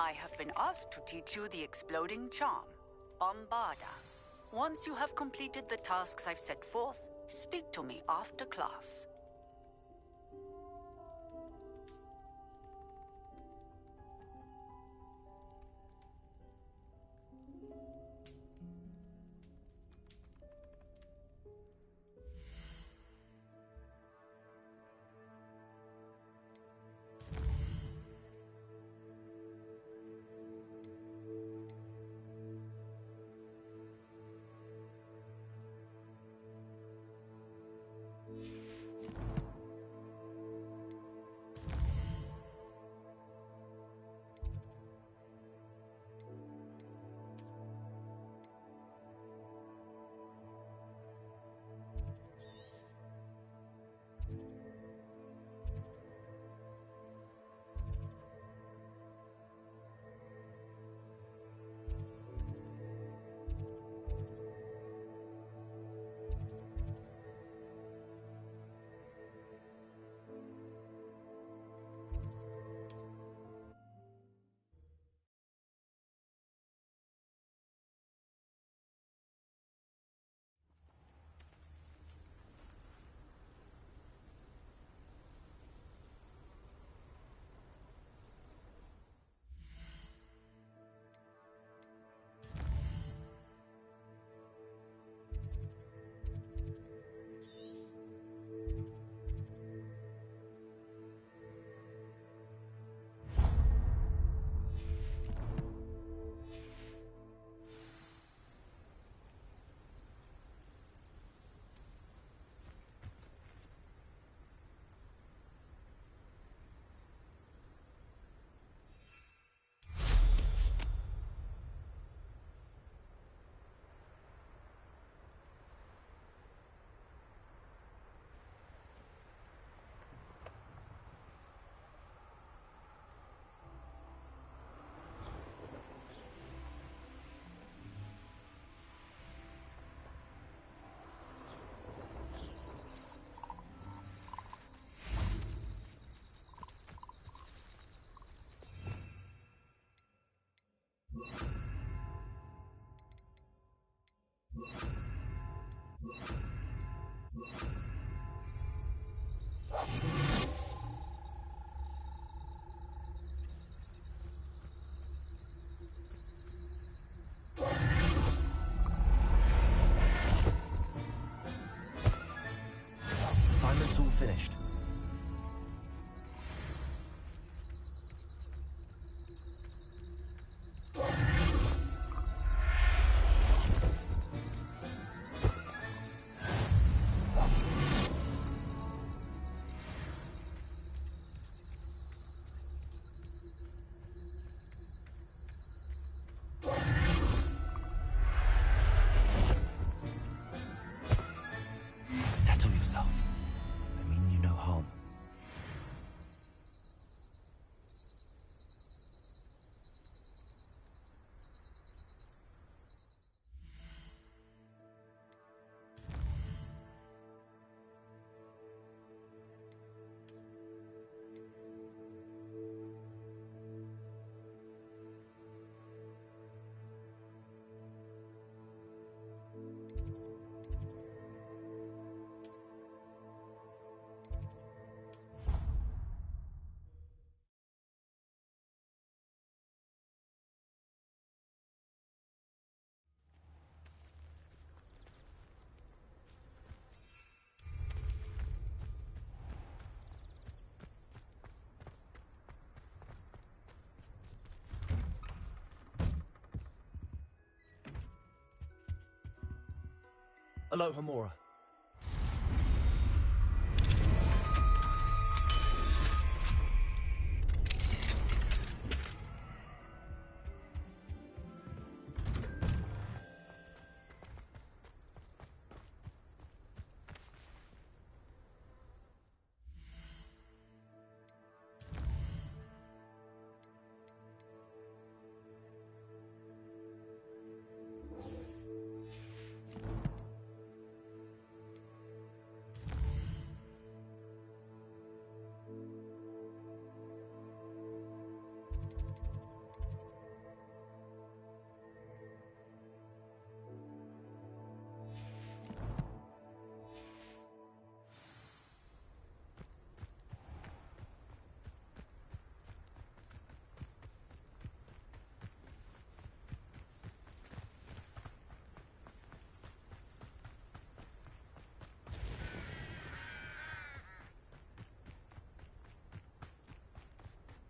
I have been asked to teach you the exploding charm, Bombarda. Once you have completed the tasks I've set forth, speak to me after class. Assignment's all finished. Settle yourself. I mean you no harm. Hello, Hamura.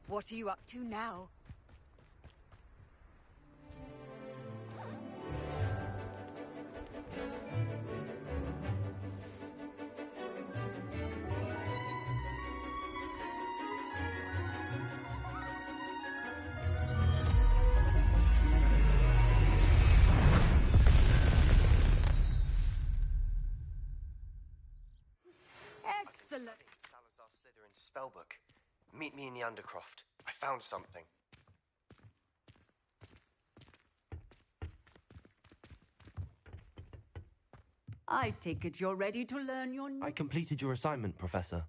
What are you up to now? Excellent. Salazar Slytherin's spellbook. Meet me in the Undercroft. I found something. I take it you're ready to learn your new... I completed your assignment, Professor.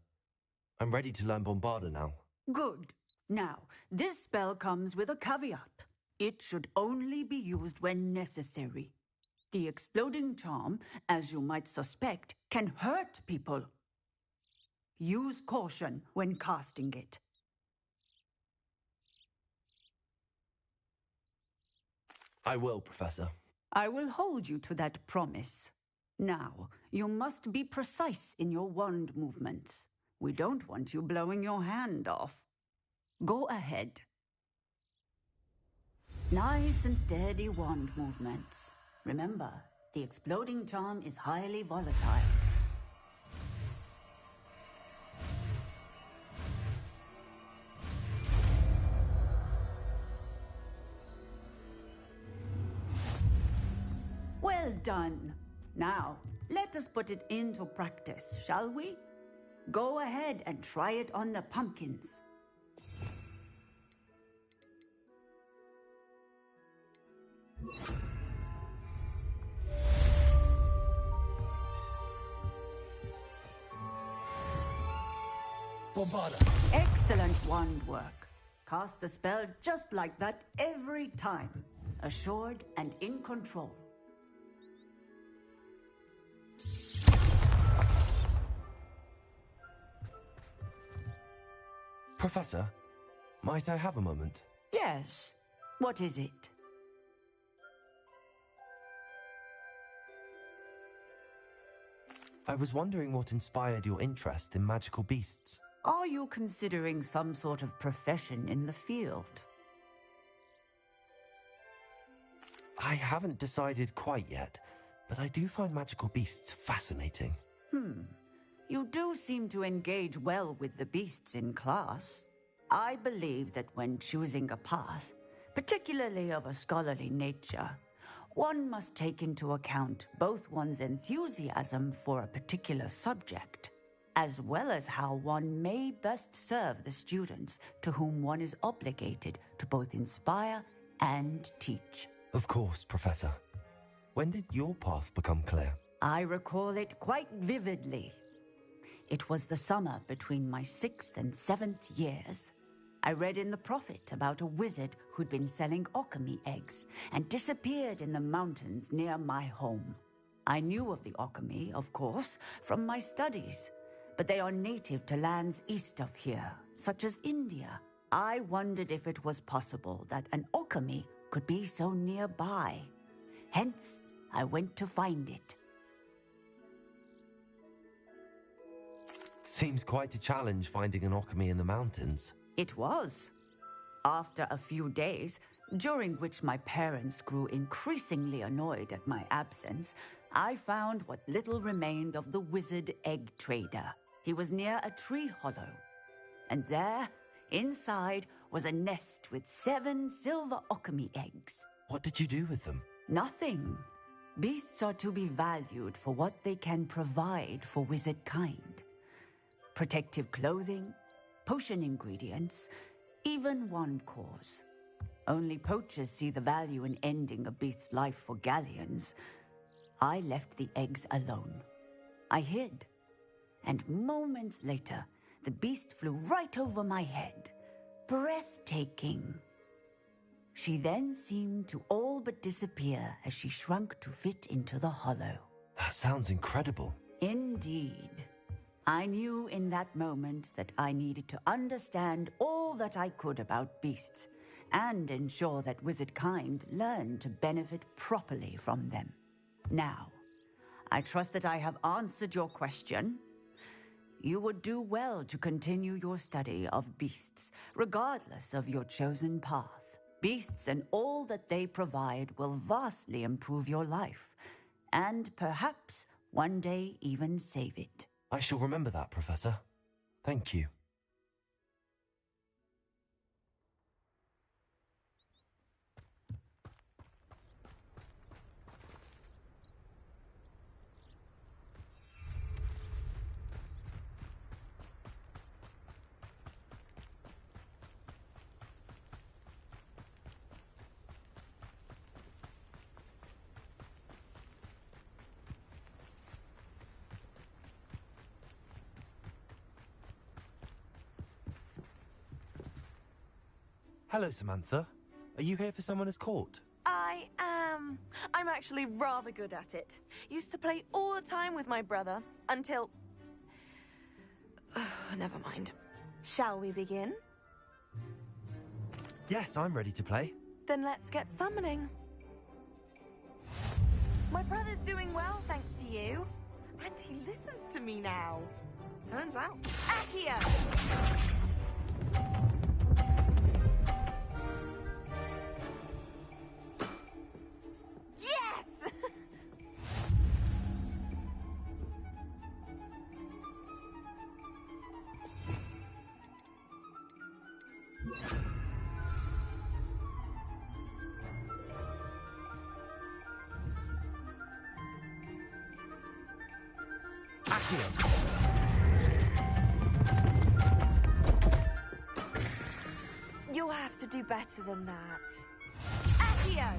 I'm ready to learn Bombarda now. Good. Now, this spell comes with a caveat. It should only be used when necessary. The exploding charm, as you might suspect, can hurt people. Use caution when casting it. I will, Professor. I will hold you to that promise. Now, you must be precise in your wand movements. We don't want you blowing your hand off. Go ahead. Nice and steady wand movements. Remember, the exploding charm is highly volatile. Well done. Now, let us put it into practice, shall we? Go ahead and try it on the pumpkins. Bombarda! Excellent wand work. Cast the spell just like that every time. Assured and in control. Professor, might I have a moment? Yes. What is it? I was wondering what inspired your interest in magical beasts. Are you considering some sort of profession in the field? I haven't decided quite yet, but I do find magical beasts fascinating. You do seem to engage well with the beasts in class. I believe that when choosing a path, particularly of a scholarly nature, one must take into account both one's enthusiasm for a particular subject, as well as how one may best serve the students to whom one is obligated to both inspire and teach. Of course, Professor. When did your path become clear? I recall it quite vividly. It was the summer between my 6th and 7th years. I read in the Prophet about a wizard who'd been selling alchemy eggs and disappeared in the mountains near my home. I knew of the alchemy, of course, from my studies, but they are native to lands east of here, such as India. I wondered if it was possible that an alchemy could be so nearby. Hence, I went to find it. Seems quite a challenge finding an alchemy in the mountains. It was. After a few days, during which my parents grew increasingly annoyed at my absence, I found what little remained of the wizard egg trader. He was near a tree hollow. And there, inside, was a nest with 7 silver alchemy eggs. What did you do with them? Nothing. Beasts are to be valued for what they can provide for wizard kind. Protective clothing, potion ingredients, even wand cores. Only poachers see the value in ending a beast's life for galleons. I left the eggs alone. I hid, and moments later, the beast flew right over my head. Breathtaking. She then seemed to all but disappear as she shrunk to fit into the hollow. That sounds incredible. Indeed. I knew in that moment that I needed to understand all that I could about beasts and ensure that wizard kind learned to benefit properly from them. Now, I trust that I have answered your question. You would do well to continue your study of beasts, regardless of your chosen path. Beasts and all that they provide will vastly improve your life, and perhaps one day even save it. I shall remember that, Professor. Thank you. Hello, Samantha. Are you here for Summoner's Court? I am. I'm actually rather good at it. Used to play all the time with my brother, until... Never mind. Shall we begin? Yes, I'm ready to play. Then let's get summoning. My brother's doing well, thanks to you. And he listens to me now. Turns out. Accio! Yes! Accio! You'll have to do better than that. Accio!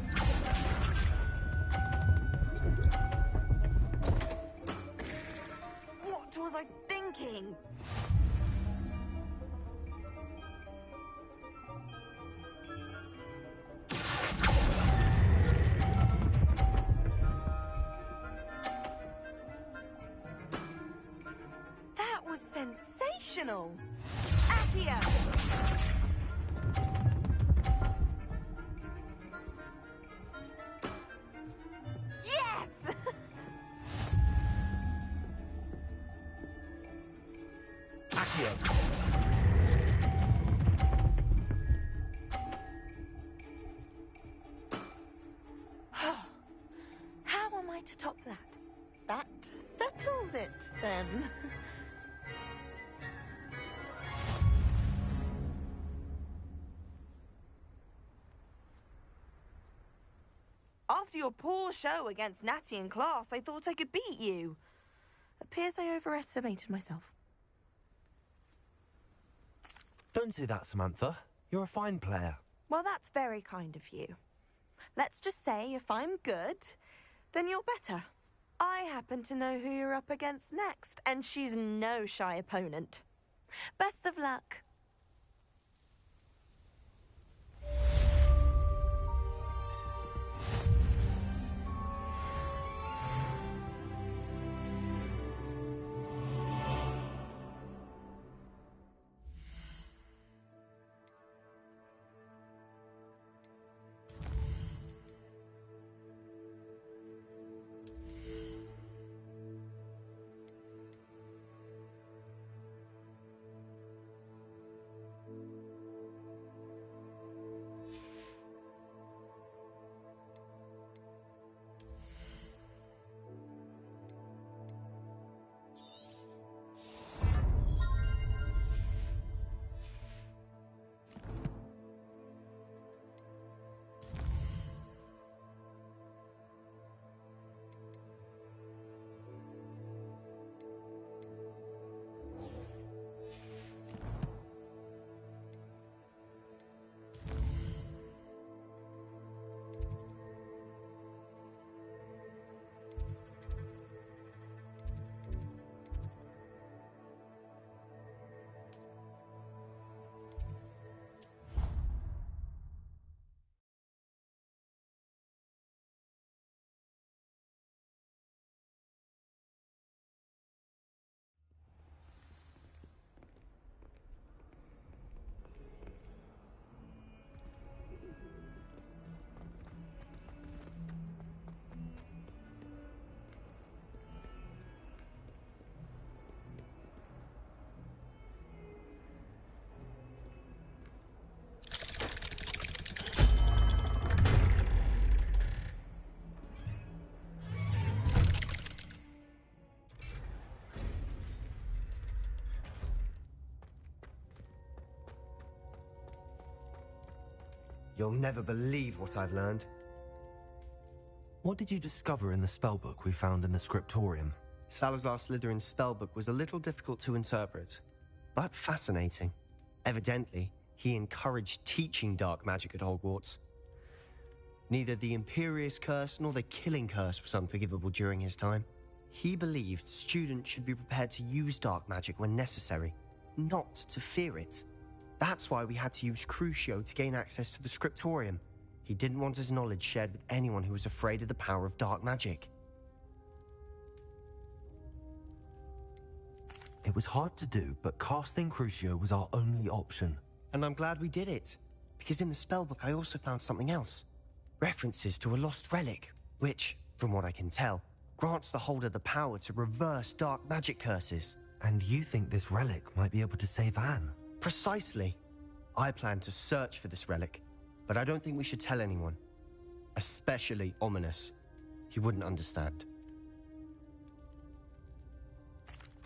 What was I thinking? That was sensational! Accio! Yes! Accio! How am I to top that? That settles it, then. After your poor show against Natty in class, I thought I could beat you. Appears I overestimated myself. Don't say that, Samantha. You're a fine player. Well, that's very kind of you. Let's just say if I'm good, then you're better. I happen to know who you're up against next, and she's no shy opponent. Best of luck. You'll never believe what I've learned. What did you discover in the spellbook we found in the scriptorium? Salazar Slytherin's spellbook was a little difficult to interpret, but fascinating. Evidently, he encouraged teaching dark magic at Hogwarts. Neither the Imperious Curse nor the Killing Curse was unforgivable during his time. He believed students should be prepared to use dark magic when necessary, not to fear it. That's why we had to use Crucio to gain access to the scriptorium. He didn't want his knowledge shared with anyone who was afraid of the power of dark magic. It was hard to do, but casting Crucio was our only option. And I'm glad we did it, because in the spellbook I also found something else. References to a lost relic, which, from what I can tell, grants the holder the power to reverse dark magic curses. And you think this relic might be able to save Anne? Precisely. I plan to search for this relic, but I don't think we should tell anyone. Especially Ominous. He wouldn't understand.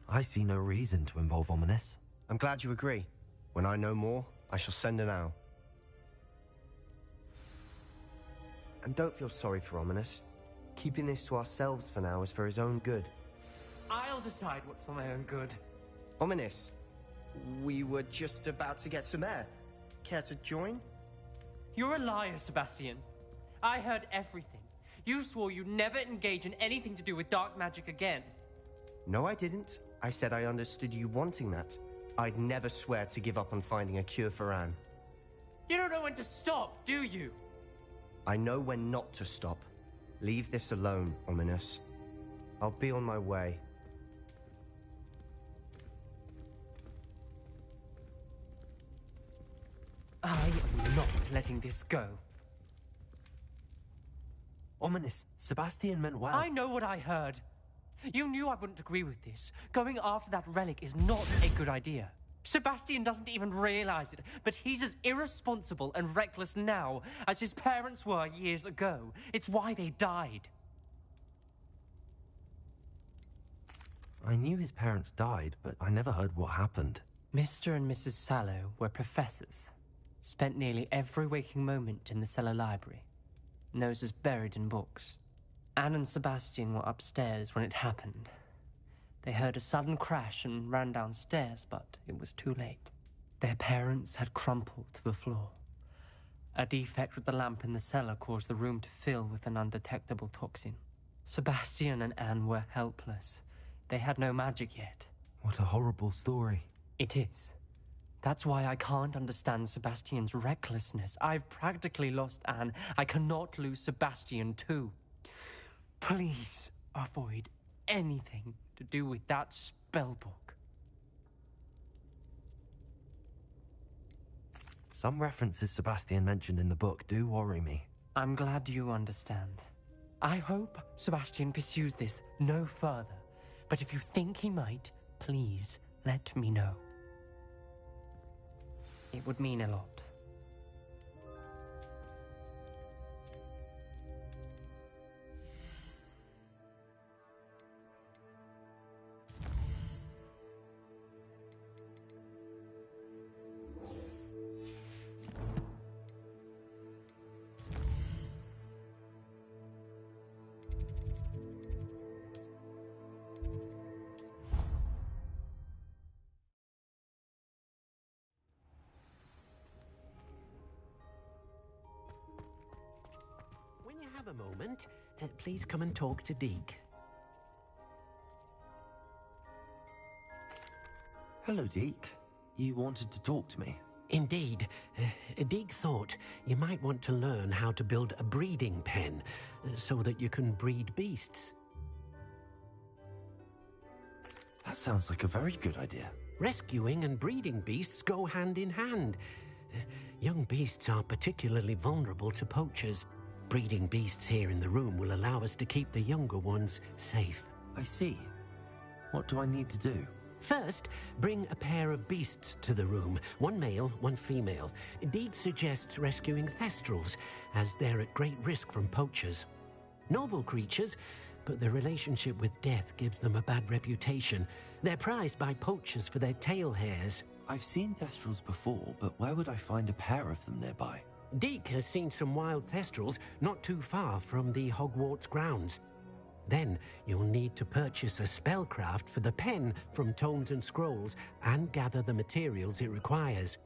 I see no reason to involve Ominous. I'm glad you agree. When I know more, I shall send an owl. And don't feel sorry for Ominous. Keeping this to ourselves for now is for his own good. I'll decide what's for my own good. Ominous, we were just about to get some air. Care to join? You're a liar, Sebastian. I heard everything. You swore you'd never engage in anything to do with dark magic again. No, I didn't. I said I understood you wanting that. I'd never swear to give up on finding a cure for Anne. You don't know when to stop, do you? I know when not to stop. Leave this alone, Ominous. I'll be on my way. I am not letting this go. Ominous, Sebastian meant well. I know what I heard. You knew I wouldn't agree with this. Going after that relic is not a good idea. Sebastian doesn't even realize it, but he's as irresponsible and reckless now as his parents were years ago. It's why they died. I knew his parents died, but I never heard what happened. Mr. and Mrs. Sallow were professors. Spent nearly every waking moment in the cellar library. Noses buried in books. Anne and Sebastian were upstairs when it happened. They heard a sudden crash and ran downstairs, but it was too late. Their parents had crumpled to the floor. A defect with the lamp in the cellar caused the room to fill with an undetectable toxin. Sebastian and Anne were helpless. They had no magic yet. What a horrible story. It is. That's why I can't understand Sebastian's recklessness. I've practically lost Anne. I cannot lose Sebastian too. Please avoid anything to do with that spellbook. Some references Sebastian mentioned in the book do worry me. I'm glad you understand. I hope Sebastian pursues this no further. But if you think he might, please let me know. It would mean a lot. When you have a moment, please come and talk to Deke. Hello, Deke. You wanted to talk to me? Indeed. Deke thought you might want to learn how to build a breeding pen so that you can breed beasts. That sounds like a very good idea. Rescuing and breeding beasts go hand in hand. Young beasts are particularly vulnerable to poachers. Breeding beasts here in the room will allow us to keep the younger ones safe. I see. What do I need to do? First, bring a pair of beasts to the room. One male, one female. Deke suggests rescuing thestrals, as they're at great risk from poachers. Noble creatures, but their relationship with death gives them a bad reputation. They're prized by poachers for their tail hairs. I've seen thestrals before, but where would I find a pair of them nearby? Deke has seen some wild thestrals not too far from the Hogwarts grounds. Then you'll need to purchase a spellcraft for the pen from Tomes and Scrolls and gather the materials it requires.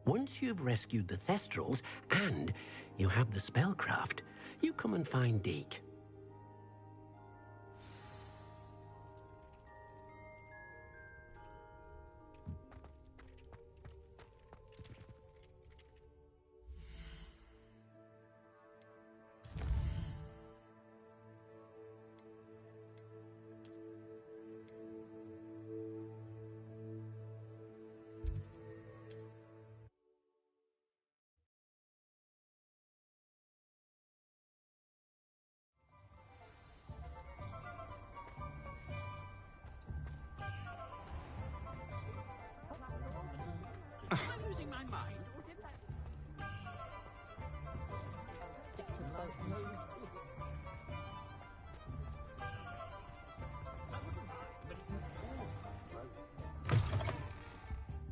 Once you've rescued the thestrals and you have the spellcraft, you come and find Deke.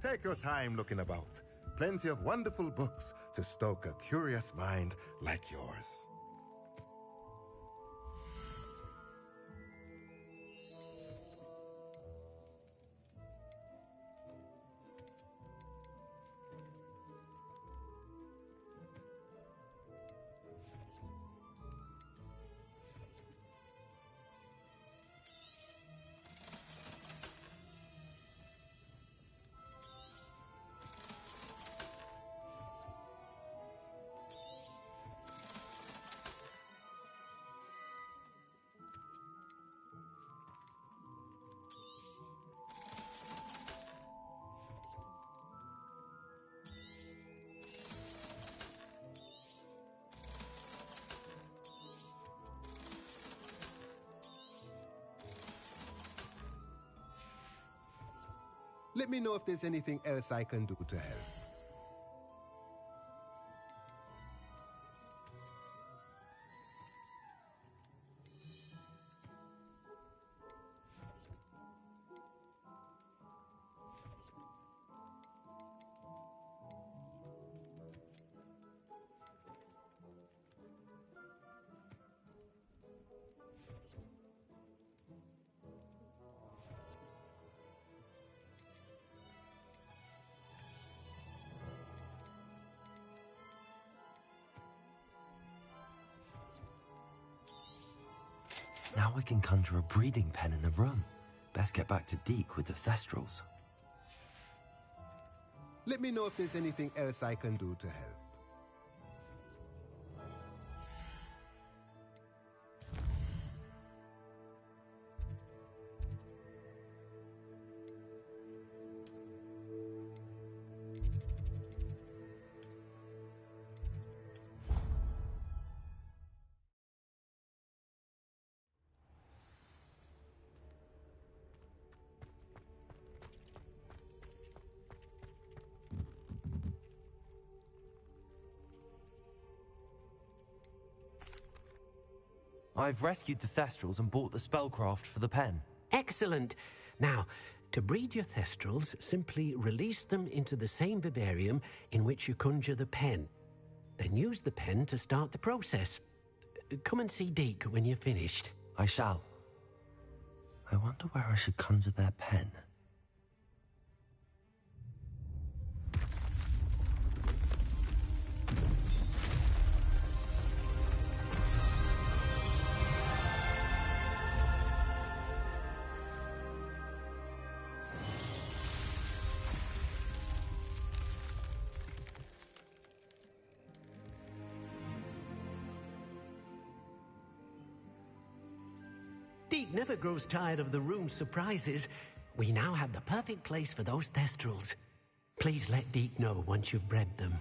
Take your time looking about. Plenty of wonderful books to stoke a curious mind like yours. Let me know if there's anything else I can do to help. Now we can conjure a breeding pen in the room. Best get back to Deke with the thestrals. Let me know if there's anything else I can do to help. I've rescued the thestrals and bought the spellcraft for the pen. Excellent. Now, to breed your thestrals, simply release them into the same vivarium in which you conjure the pen. Then use the pen to start the process. Come and see Deke when you're finished. I shall. I wonder where I should conjure their pen. Deke never grows tired of the room's surprises. We now have the perfect place for those thestrals. Please let Deke know once you've bred them.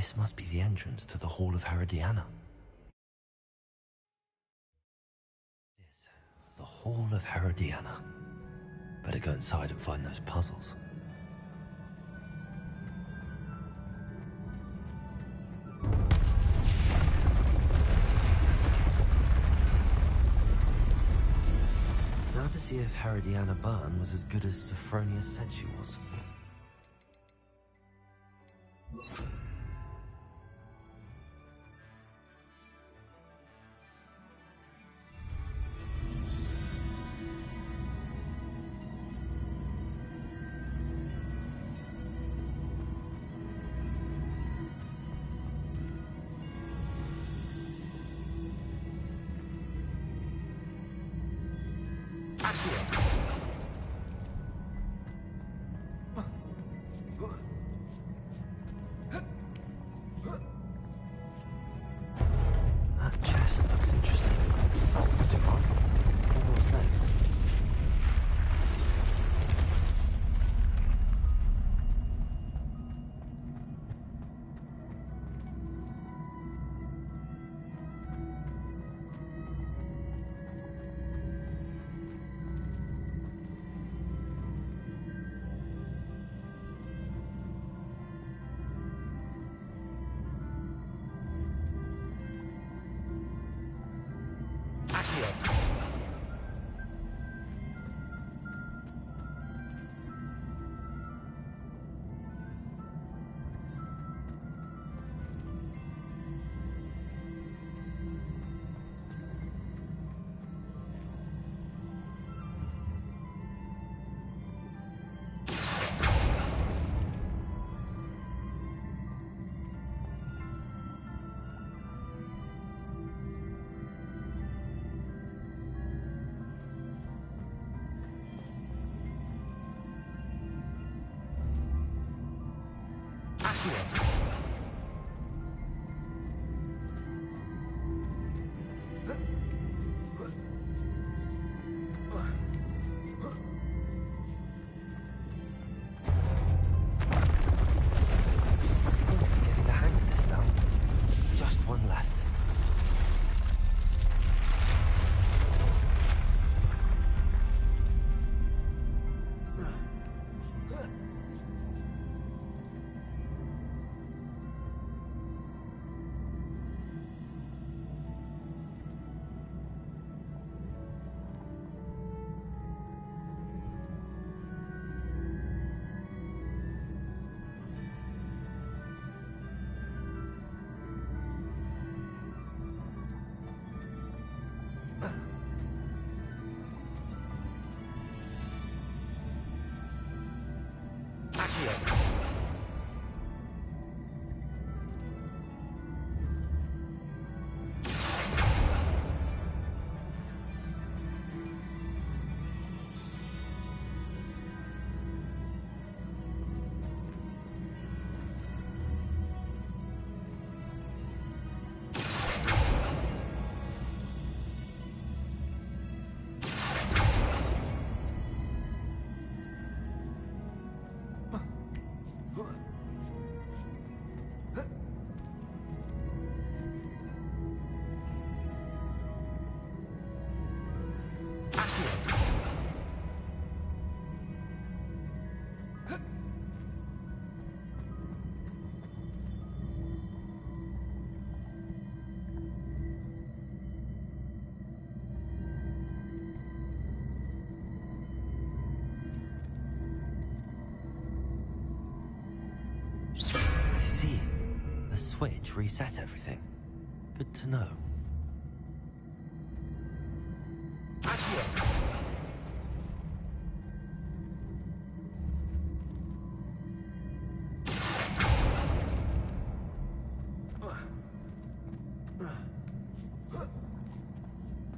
This must be the entrance to the Hall of Herodiana. Yes, the Hall of Herodiana. Better go inside and find those puzzles. Now to see if Herodiana Byrne was as good as Sophronia said she was. That chest looks interesting. What's it on? Wonder what's next. Getting the hang of this now. Just one left. I see. The switch reset everything. Good to know.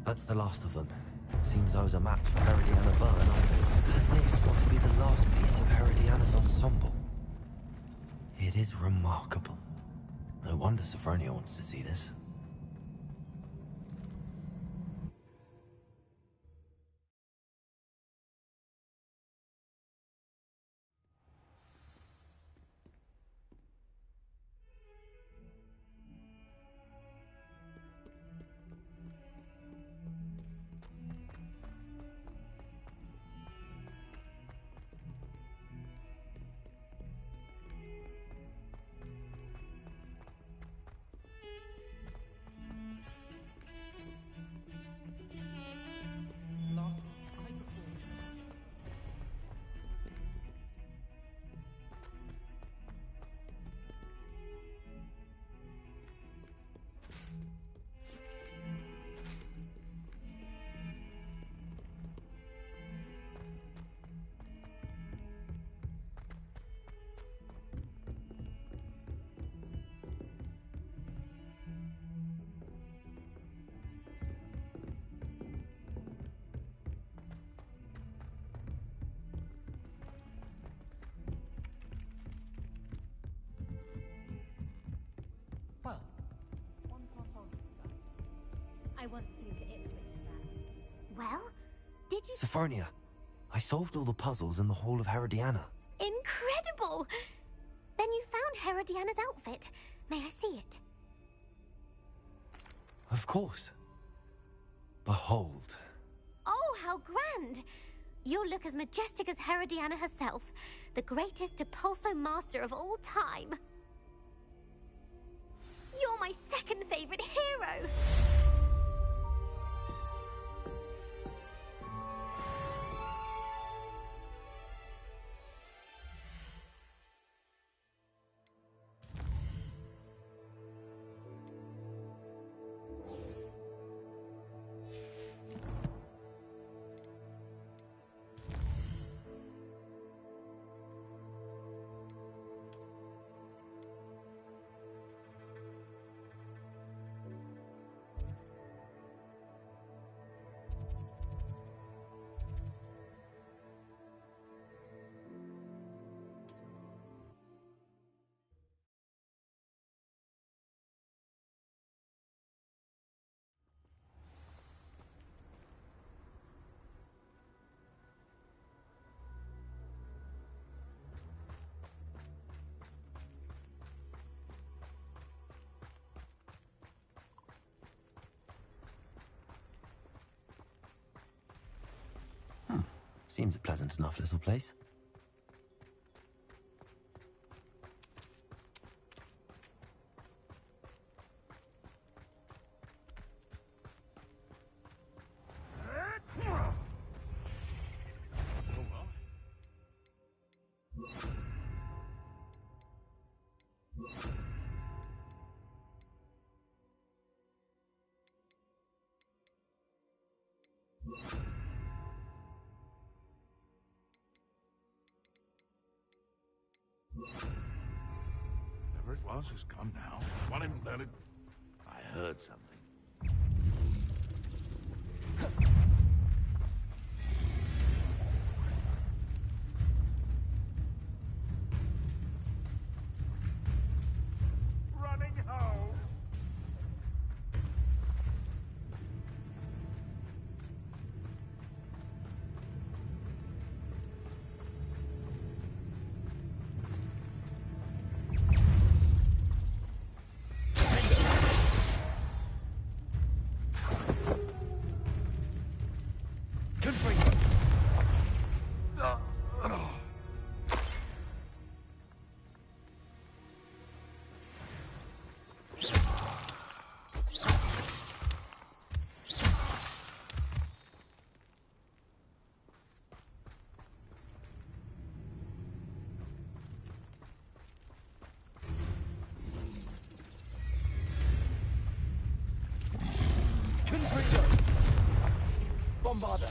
That's the last of them. Seems I was a match for Herodiana Byrne. And this must be the last piece of Herodiana's ensemble. It is remarkable. No wonder Sophronia wants to see this. I once flew to Ipswich and back. Well, did you... Sophronia, I solved all the puzzles in the Hall of Herodiana. Incredible! Then you found Herodiana's outfit. May I see it? Of course. Behold. Oh, how grand! You'll look as majestic as Herodiana herself, the greatest Depulso master of all time. You're my second favorite hero! Seems a pleasant enough little place. Whatever it was is gone now. Well, I heard something. Running home. Bombarder!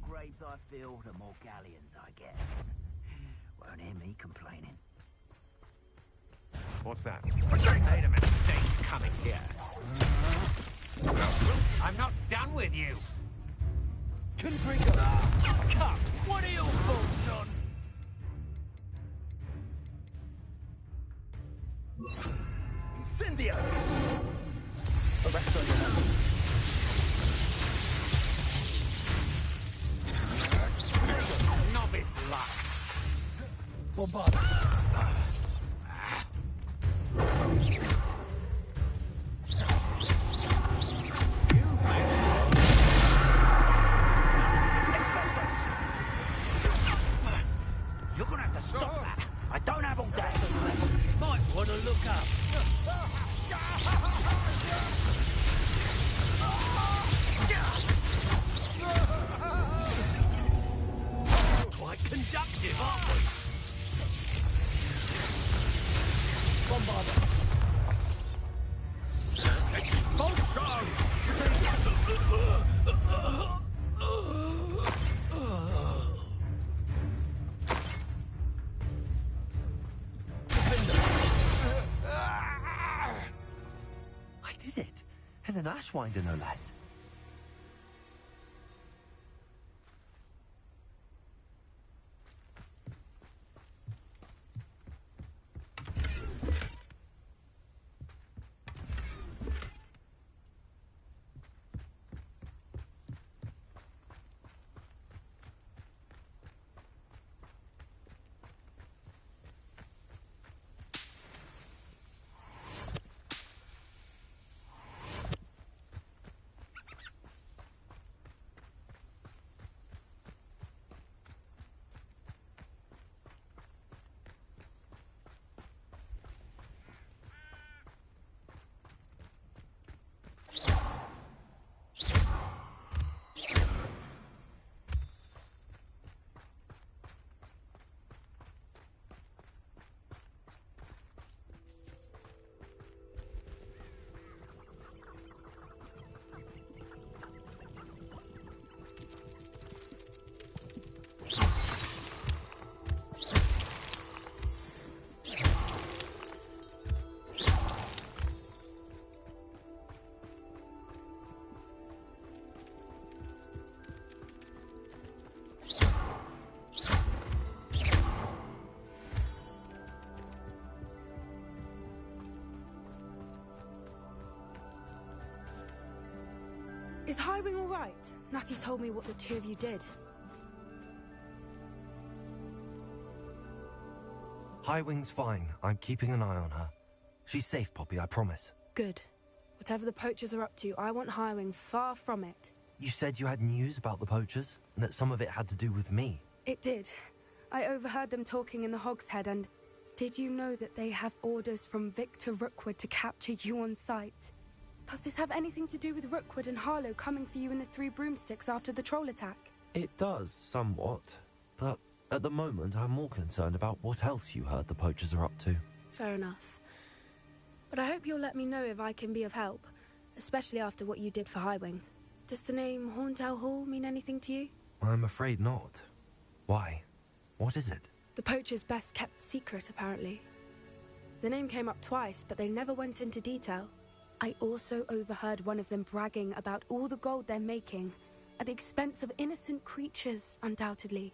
Graves I fill, the more galleons I get. Won't hear me complaining. What's that? I made a mistake coming here. I'm not done with you. Confringo! Come, what are your thoughts on... Incendio! A rest on your hands. Novice luck. Bombard. You're gonna have to stop that. I don't have all day. Might want to look up. Quite conductive, aren't we? Bombarder. I did it. And an Ashwinder, no less. Is Highwing all right? Natty told me what the two of you did. Highwing's fine. I'm keeping an eye on her. She's safe, Poppy, I promise. Good. Whatever the poachers are up to, I want Highwing far from it. You said you had news about the poachers, and that some of it had to do with me. It did. I overheard them talking in the Hogshead, and did you know that they have orders from Victor Rookwood to capture you on sight? Does this have anything to do with Rookwood and Harlow coming for you in the Three Broomsticks after the troll attack? It does, somewhat. But at the moment, I'm more concerned about what else you heard the poachers are up to. Fair enough. But I hope you'll let me know if I can be of help, especially after what you did for Highwing. Does the name Horntail Hall mean anything to you? I'm afraid not. Why? What is it? The poachers' best kept secret, apparently. The name came up twice, but they never went into detail. I also overheard one of them bragging about all the gold they're making, at the expense of innocent creatures, undoubtedly.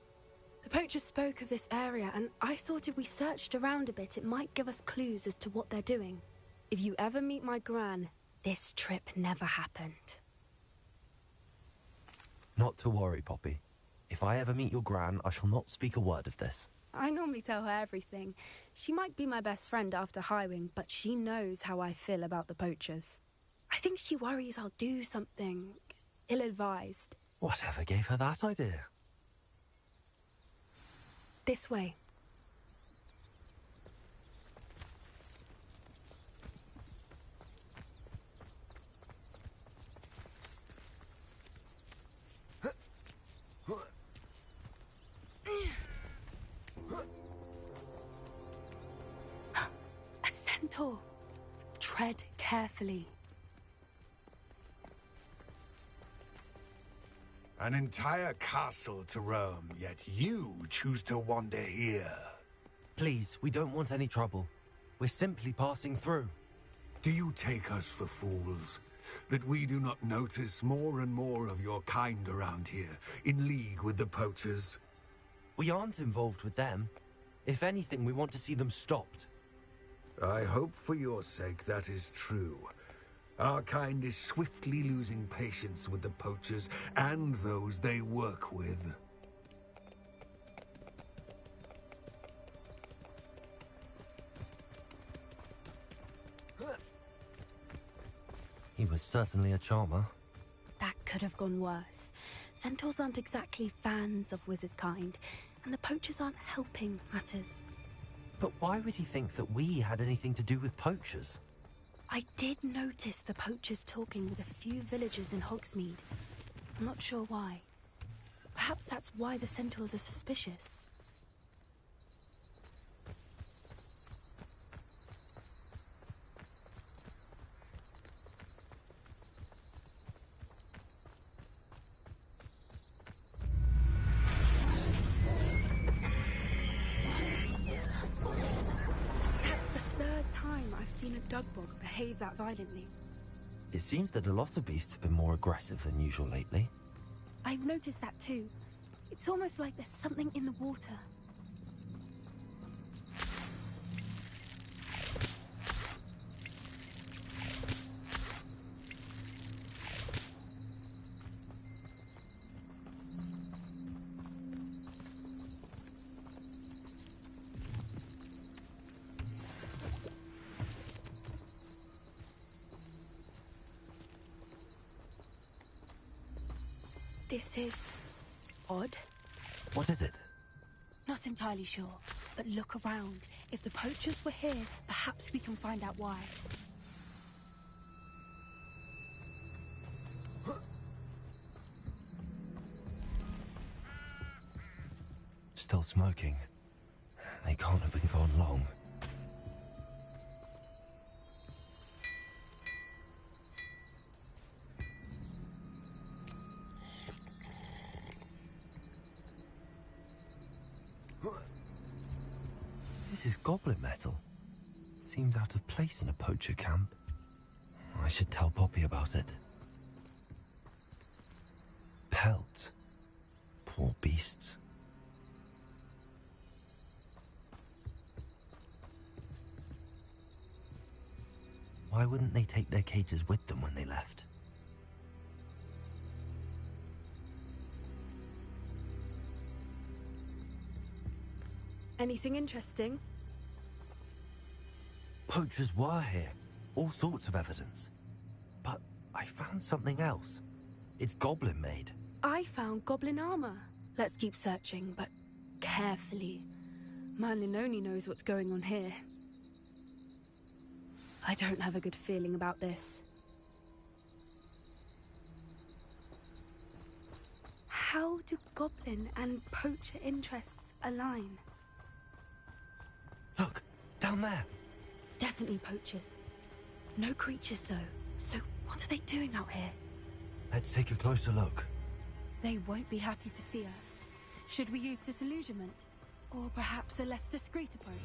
The poachers spoke of this area, and I thought if we searched around a bit, it might give us clues as to what they're doing. If you ever meet my gran, this trip never happened. Not to worry, Poppy. If I ever meet your gran, I shall not speak a word of this. I normally tell her everything. She might be my best friend after Highwing, but she knows how I feel about the poachers. I think she worries I'll do something ill-advised. Whatever gave her that idea? This way. A centaur. Tread carefully. An entire castle to roam, yet you choose to wander here. Please, we don't want any trouble. We're simply passing through. Do you take us for fools? That we do not notice more and more of your kind around here, in league with the poachers? We aren't involved with them. If anything, we want to see them stopped. I hope for your sake that is true. Our kind is swiftly losing patience with the poachers and those they work with. He was certainly a charmer. That could have gone worse. Centaurs aren't exactly fans of wizard kind, and the poachers aren't helping matters. But why would he think that we had anything to do with poachers? I did notice the poachers talking with a few villagers in Hogsmeade. I'm not sure why. Perhaps that's why the centaurs are suspicious. I've seen a dugbog behave that violently. It seems that a lot of beasts have been more aggressive than usual lately. I've noticed that too. It's almost like there's something in the water. This is odd. What is it? Not entirely sure, but look around. If the poachers were here, perhaps we can find out why. Still smoking. They can't have been gone long. This is goblin metal. Seems out of place in a poacher camp. I should tell Poppy about it. Pelt. Poor beasts. Why wouldn't they take their cages with them when they left? Anything interesting? Poachers were here. All sorts of evidence. But I found something else. It's goblin made. I found goblin armor. Let's keep searching, but carefully. Merlin only knows what's going on here. I don't have a good feeling about this. How do goblin and poacher interests align? Look, down there. Definitely poachers. No creatures, though. So what are they doing out here? Let's take a closer look. They won't be happy to see us. Should we use disillusionment? Or perhaps a less discreet approach?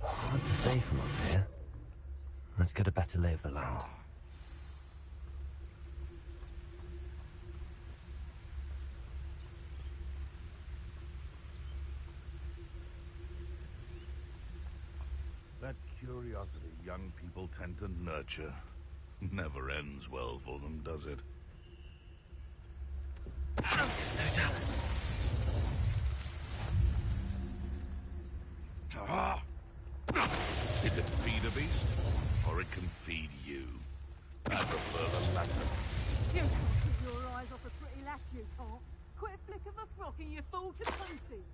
Hard to say from up here. Let's get a better lay of the land. That curiosity young people tend to nurture never ends well for them, does it? There's no talents. It can feed a beast, or it can feed you. I prefer the latter. You can't keep your eyes off a pretty lass, you can't. Quit a flick of a frock and you fall to pieces.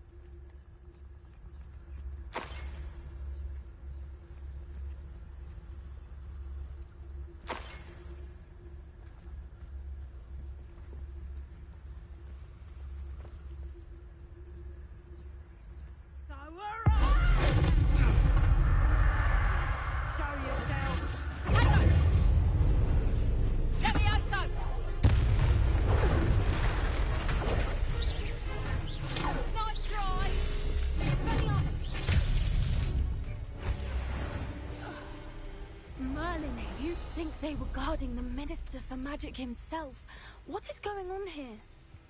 They were guarding the Minister for Magic himself. What is going on here?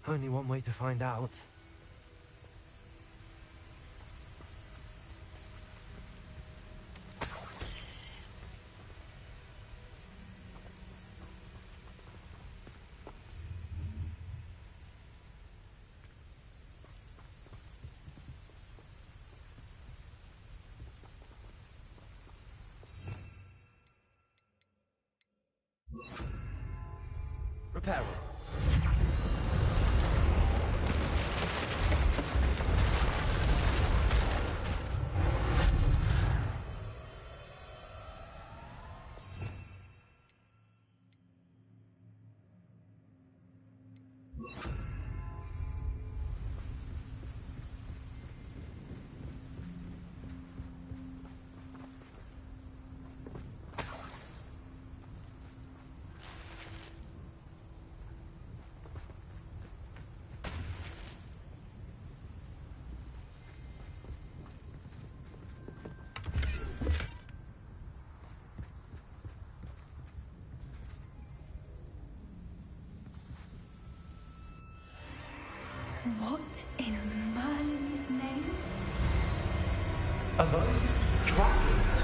Only one way to find out. Prepare. What in Merlin's name? Are those dragons?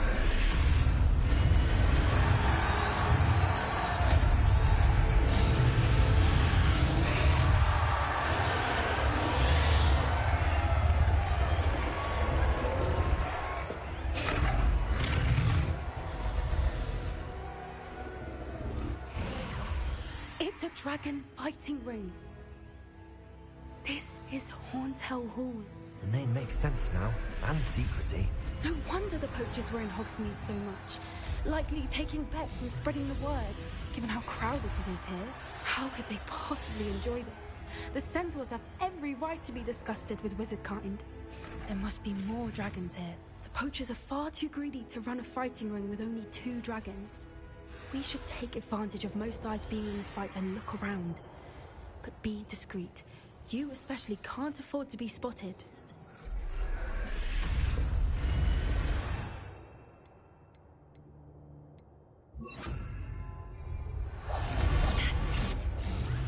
It's a dragon fighting ring. This is Hauntel Hall. The name makes sense now, and secrecy. No wonder the poachers were in Hogsmeade so much. Likely taking bets and spreading the word. Given how crowded it is here, how could they possibly enjoy this? The centaurs have every right to be disgusted with wizard kind. There must be more dragons here. The poachers are far too greedy to run a fighting ring with only 2 dragons. We should take advantage of most eyes being in the fight and look around. But be discreet. You especially can't afford to be spotted. That's it.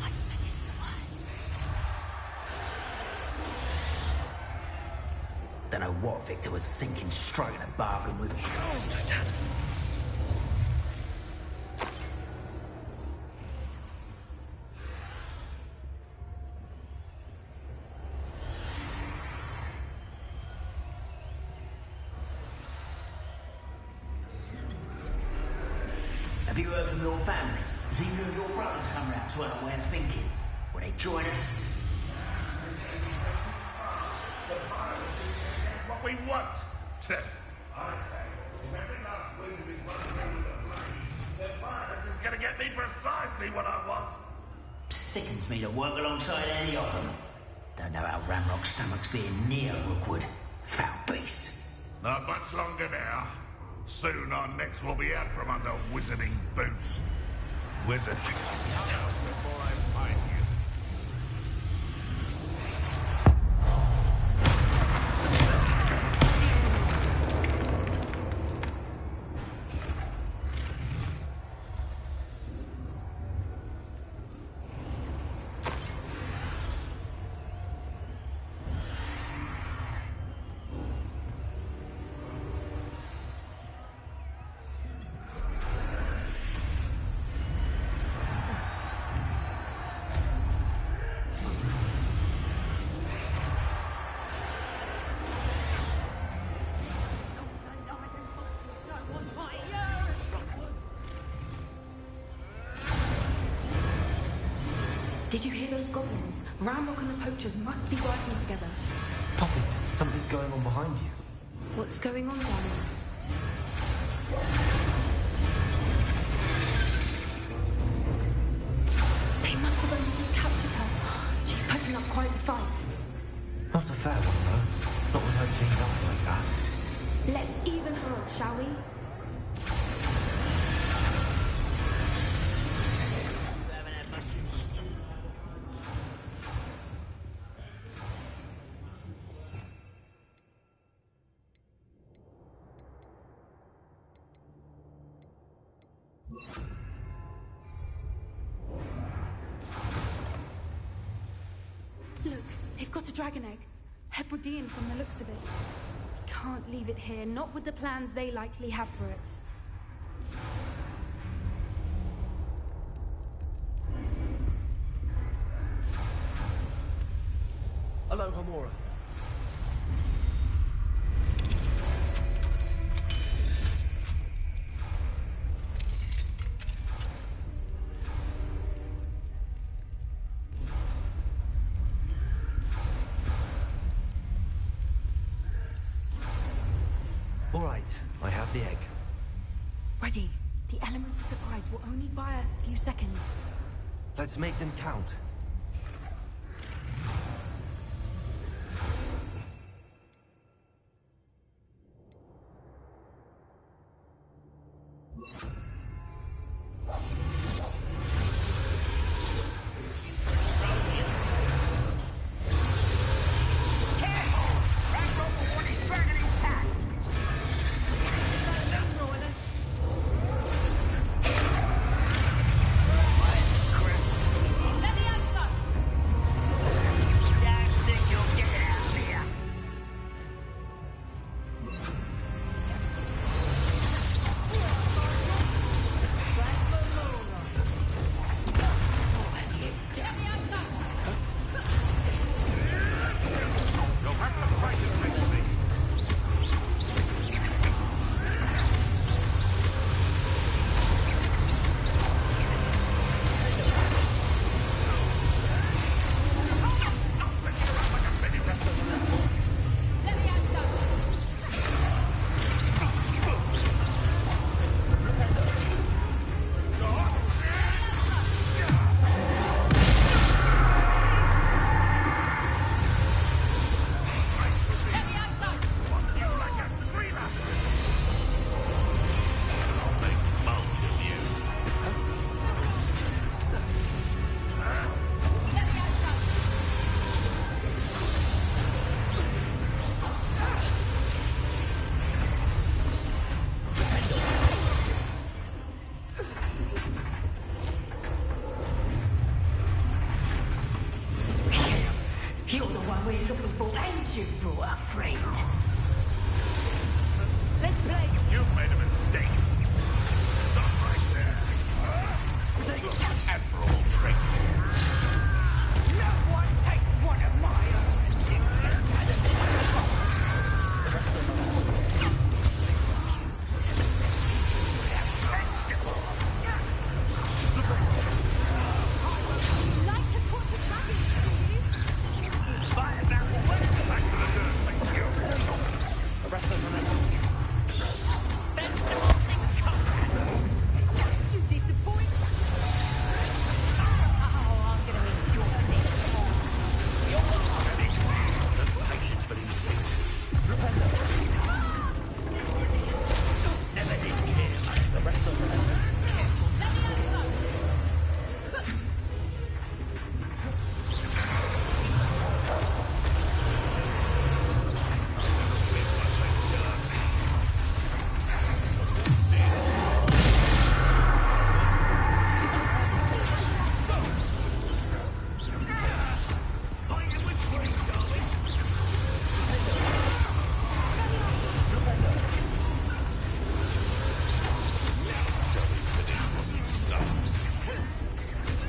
I bet it's the word. Don't know what Victor was thinking, striking a bargain with. Have you heard from your family? Has either of your brothers come round to our way of thinking? Will they join us? That's what we want. Tiff. I say, if every last wizard is running around with a blade, then Barnes is going to get me precisely what I want. Sickens me to work alongside any of them. Don't know how Ramrock's stomach's being near Rookwood. Foul beast. Not much longer now. Soon our necks will be out from under wizarding boots. Wizard us before I find you. Did you hear those goblins? Ramrock and the poachers must be working together. Poppy, something's going on behind you. What's going on, darling? They must have only just captured her. She's putting up quite the fight. Not a fair one, though. Not with her chained up like that. Let's even her up, shall we? Look, they've got a dragon egg. Hebridean from the looks of it. We can't leave it here, not with the plans they likely have for it. Hello, Homora. have the egg. Ready. The elements of surprise will only buy us a few seconds. Let's make them count. You're the one we're looking for, and you brought a friend. Let's play. You've made a mistake. Stop right there. Admiral trick. No one takes one of my own and gives them to the rest of them. Like to talk to dragons, do you? Fire back to the dirt, thank you. The rest of them. You disappoint. Oh, I'm gonna enjoy this. Patience for these things. Never did care. The rest of them.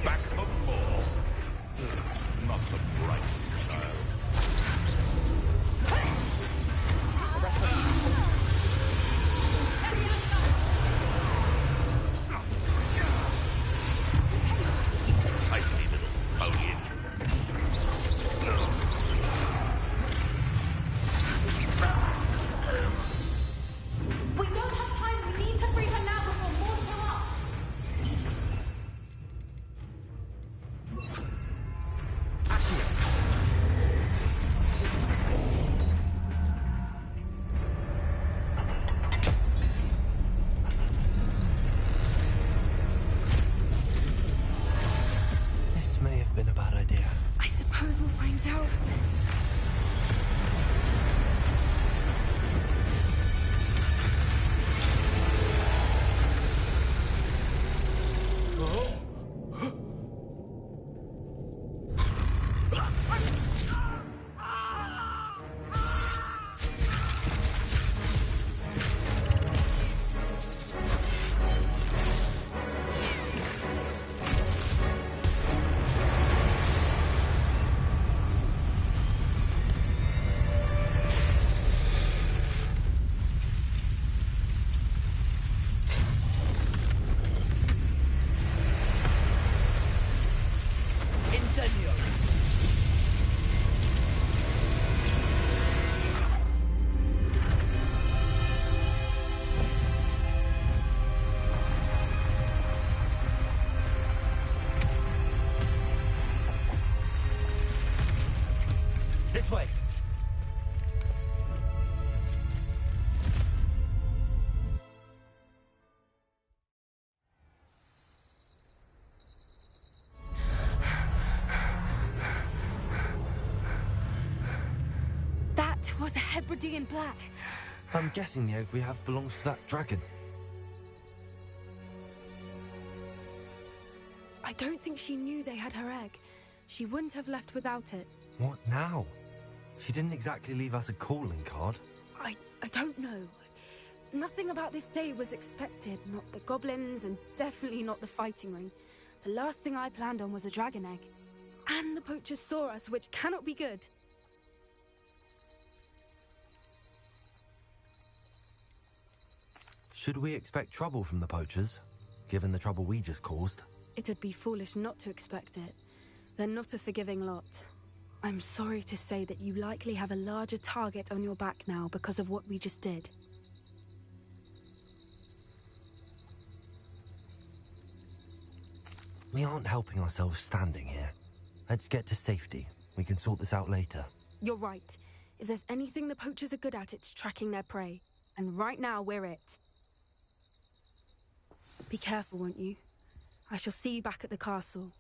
Back for more. Not the brightest child. The rest of them. Tasty little foliage. We don't have time. We need to free her now before more show up. This may have been a bad idea. I suppose we'll find out. way! That was a Hebridean black. I'm guessing the egg we have belongs to that dragon. I don't think she knew they had her egg. She wouldn't have left without it. What now? She didn't exactly leave us a calling card. I don't know. Nothing about this day was expected. Not the goblins, and definitely not the fighting ring. The last thing I planned on was a dragon egg. And the poachers saw us, which cannot be good. Should we expect trouble from the poachers, given the trouble we just caused? It'd be foolish not to expect it. They're not a forgiving lot. I'm sorry to say that you likely have a larger target on your back now because of what we just did. We aren't helping ourselves standing here. Let's get to safety. We can sort this out later. You're right. If there's anything the poachers are good at, it's tracking their prey. And right now, we're it. Be careful, won't you? I shall see you back at the castle.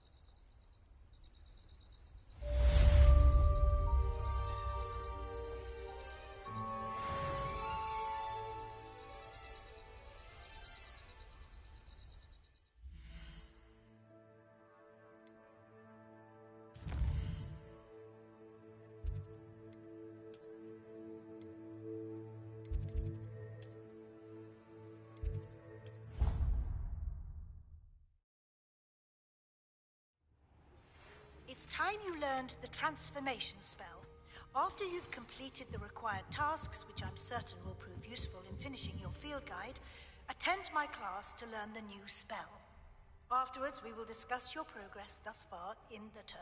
It's time you learned the transformation spell. After you've completed the required tasks, which I'm certain will prove useful in finishing your field guide, attend my class to learn the new spell. Afterwards, we will discuss your progress thus far in the term.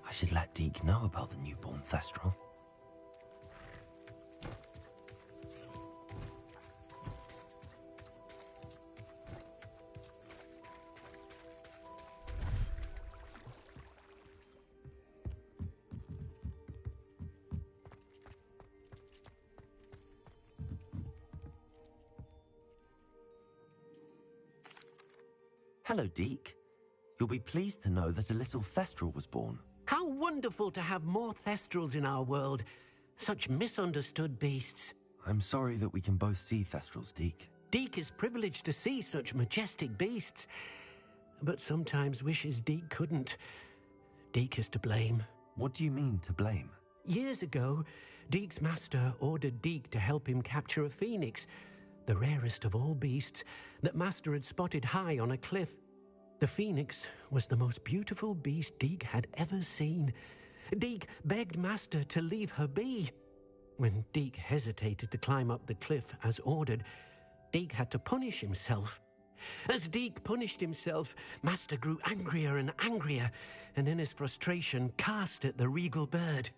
I should let Deke know about the newborn Thestral. Hello, Deke. You'll be pleased to know that a little Thestral was born. How wonderful to have more Thestrals in our world. Such misunderstood beasts. I'm sorry that we can both see Thestrals, Deke. Deke is privileged to see such majestic beasts, but sometimes wishes Deke couldn't. Deke is to blame. What do you mean, to blame? Years ago, Deke's master ordered Deke to help him capture a phoenix, the rarest of all beasts that master had spotted high on a cliff. The phoenix was the most beautiful beast Deke had ever seen. Deke begged master to leave her be. When Deke hesitated to climb up the cliff as ordered, Deke had to punish himself. As Deke punished himself, master grew angrier and angrier, and in his frustration cast at the regal bird.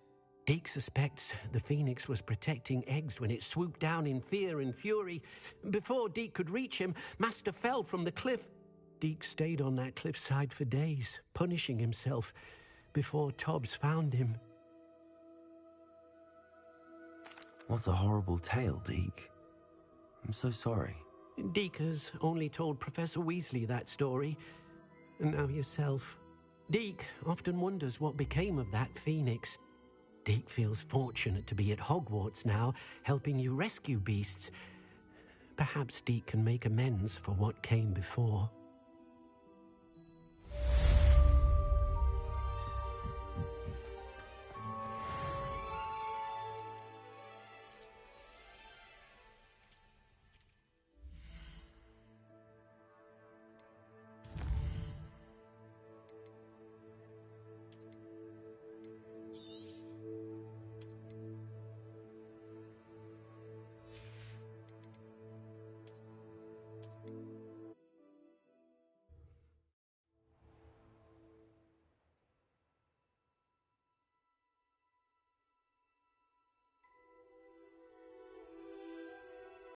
Deke suspects the phoenix was protecting eggs when it swooped down in fear and fury. Before Deke could reach him, master fell from the cliff. Deke stayed on that cliffside for days, punishing himself, before Tobbs found him. What a horrible tale, Deke. I'm so sorry. Deke has only told Professor Weasley that story, and now yourself. Deke often wonders what became of that phoenix. Deke feels fortunate to be at Hogwarts now, helping you rescue beasts. Perhaps Deke can make amends for what came before.